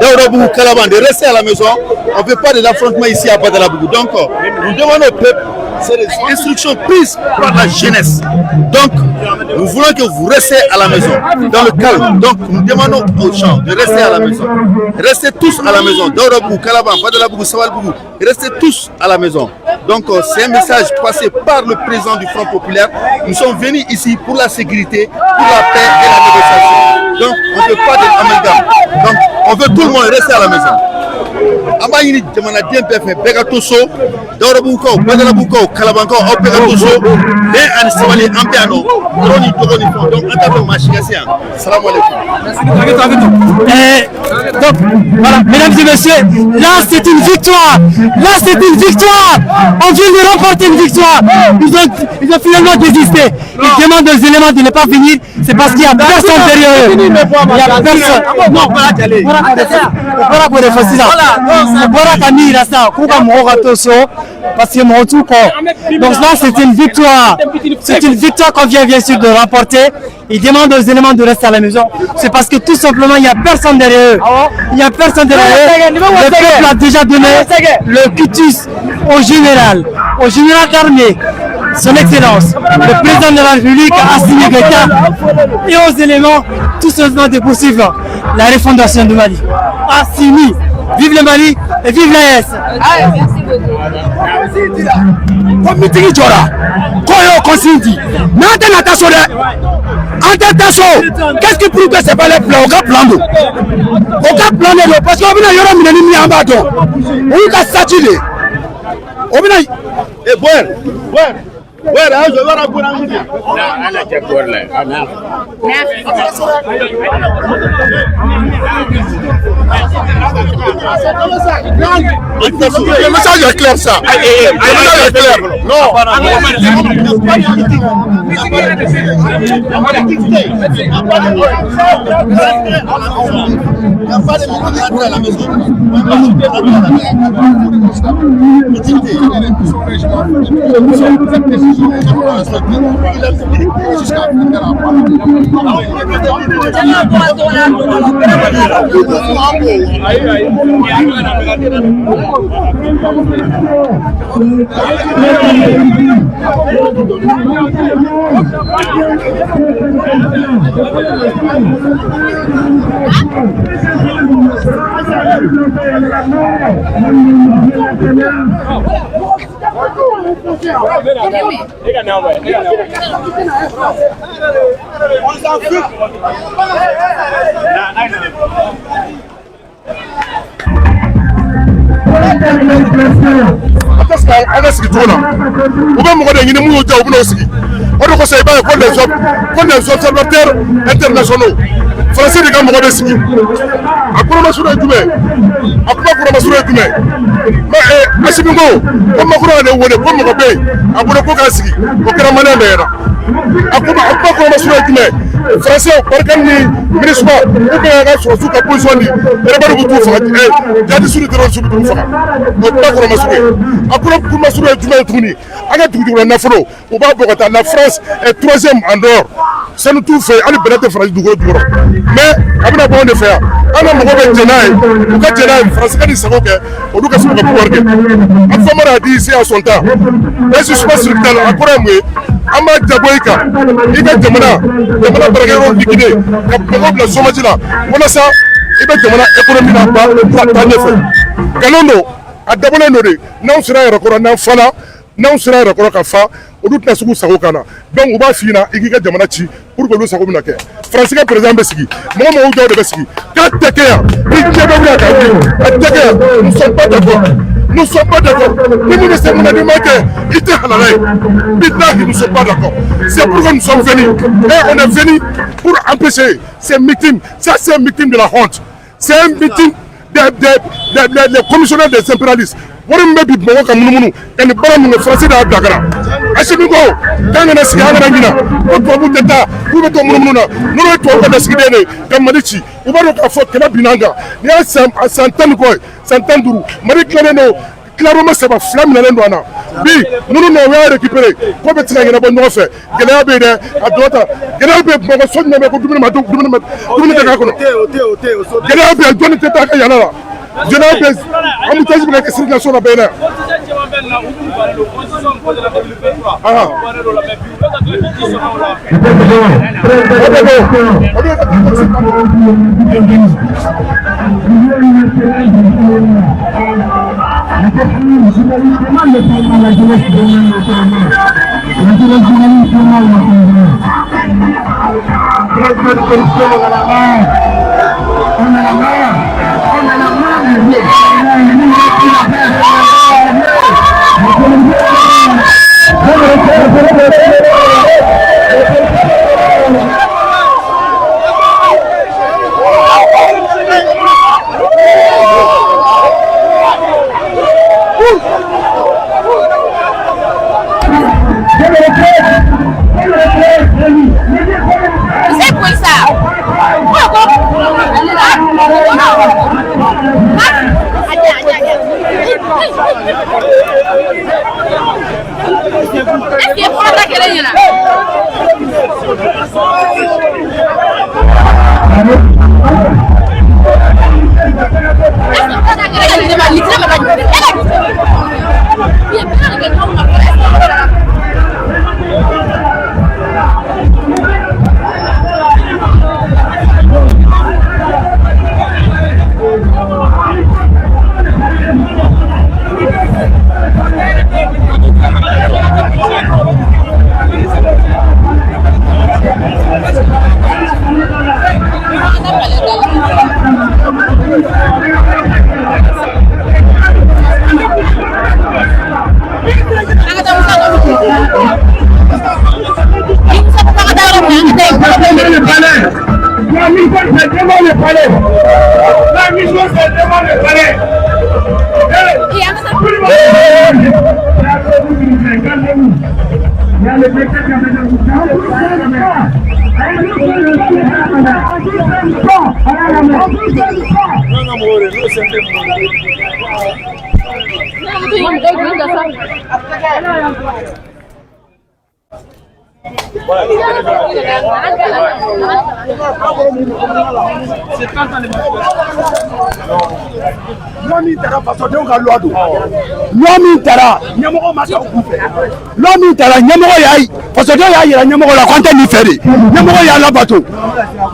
Daouda Kalaban de rester à la maison. On ne fait pas de l'affrontement ici à Badalabougou. Donc, nous demandons au peuple, c'est des instructions prises par la jeunesse. Donc, nous voulons que vous restez à la maison, dans le calme. Donc, nous demandons aux gens de rester à la maison. Restez tous à la maison. Daouda Kalaban, Badalabougou, Savalbougou, restez tous à la maison. Donc, c'est un message passé par le président du Front Populaire. Nous sommes venus ici pour la sécurité, pour la paix et la négociation. Donc, on ne veut pas d'amalgame. Donc, on veut tout le monde rester à la maison. Amayini jamana dempe fe bega toso Daouda Bouko Badala Bouko Kalabanko o bega toso be an sawali ambiano roni togoni fo donc antako machigasian salam alaikum. Donc voilà, mesdames et messieurs, là c'est une victoire, on vient de remporter une victoire. Ils ont finalement désisté. Ils demandent aux éléments de ne pas venir, c'est parce qu'il n'y a personne derrière eux. Il n'y a personne. Non, parce que mon tout corps. Donc là c'est une victoire. C'est une victoire qu'on vient bien sûr de remporter. Ils demandent aux éléments de rester à la maison. C'est parce que tout simplement il n'y a personne derrière eux. Il n'y a personne derrière eux. Le peuple a déjà donné le quitus au général d'armée, son excellence, le président de la République a signé quelqu'un et aux éléments tout simplement de poursuivre la refondation du Mali. Assimi, vive le Mali et vive l'AS. Merci beaucoup. Comité Jora, Koyo Konsindi, Nante Natasole, Ante Tasso, qu'est-ce qui prouve que c'est pas les plans? Au cas plan, parce qu'on a Yoro Minani Ambato, on a satulé. On a. Et bon. Ouais, là, je vais la bonne amie. Le message est clair, ça. Le message est clair. Non. Ala sigi cogo la u bɛ mɔgɔ de ɲini minnu y'o jɛ u bɛn'o sigi o de kosɔn i b'a ye ko les observateurs internationaux Faransi de ka mɔgɔ de sigi a kɔrɔmasuru ye jumɛn a kuma kɔrɔmasuru ye jumɛn mais Assimi ko Macron yɛrɛ wele ko mɔgɔ bɛ yen a bolo ko k'a sigi o kɛra maliyɛn bɛɛ ɲɛna a kuma kɔrɔmasuru ye jumɛn Faransi barika ni MINUSMA ou bien a ka sɔrɔsiw ka position ni rebelle b'u t'u faga jihadistes ni terroristes b'u t'u faga o kuma kɔrɔmasuru ye a kɔrɔmasuru ye jumɛn ye tuguni an ka dugujukɔrɔ nafolo u b'a bɔ ka taa la France est troisième en dehors sanu t'u fɛ hali bɛrɛ tɛ Faransi dugukolo jukɔrɔ mais a bɛna bɔ anw de fɛ yan an ka mɔgɔw bɛ jɛn n'a ye u ka jɛn n'a ye Faransi ka nin sago kɛ olu ka se k'u ka pouvoir kɛ a Famara a dit ici à son temps l'insuffisance structurelle a kɔrɔ ye mun ye an b'a jago i kan i ka jamana baarakɛyɔrɔ liquide ka mɔgɔw bila chômage la walasa i bɛ jamana économie na taa ɲɛfɛ nkalon don a dabɔlen don de n'anw sera yɛrɛ kɔrɔ n'an fana n'anw sera yɛrɛ kɔrɔ ka fa olu tɛna se k'u sago kan na donc u b'a f'i ɲɛna i k'i ka jamana ci pour que olu sago bɛna kɛ Faransi ka président bɛ sigi mɔgɔw jɔw de bɛ sigi k'a tɛ kɛ yan ni diɲɛ bɛ wuli a kan a tɛ kɛ yan nous sommes pas d'accord ni minnu se mun na n'i ma kɛ i tɛ halala ye billahi nous sommes pas d'accord c'est pourquoi nous sommes venus et on est venus pour empêcher ces victimes ça c'est une victime de la honte c'est une victime les commissionnaires des impérialistes. Wari mbe bi Bamakɔ ka munumunu ka ni baara mun kɛ Faransi de y'a bila ka na Assimi ko k'an kana sigi an kana ɲina ko tubabu tɛ taa k'u bɛ to munumunu na n'olu ye tubabu ka lasigiden de ye ka Mali ci u b'a dɔn k'a fɔ kɛlɛ binna an kan n'i y'a san 10 ni kɔ ye san 15 Mali tilalen don tilayɔrɔma 3 2 minɛlen don an na bi minnu na u y'a récupéré ko bɛ se ka ɲɛnabɔ ɲɔgɔn fɛ gɛlɛya bɛ yen dɛ a dɔ ta gɛlɛya bɛ yen Bamakɔ so jumɛn bɛ ko dumuni tɛ k'a kɔnɔ gɛlɛya bɛ yen jɔnni tɛ taa ka yala la Général Bez, embouteillage avec circulation la belle.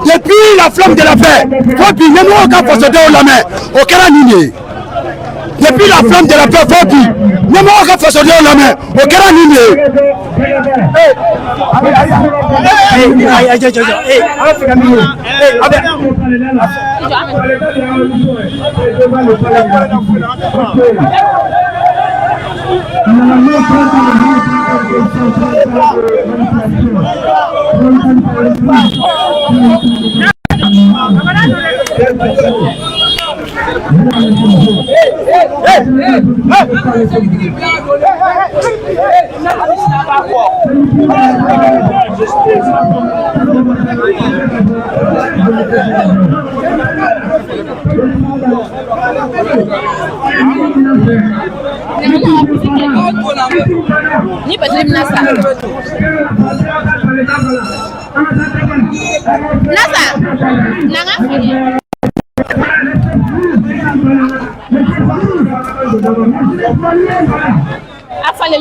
Depuis la flamme de la paix, depuis la flamme de la paix, Ni Badrim Nasa. Nasa. Nanga. Afale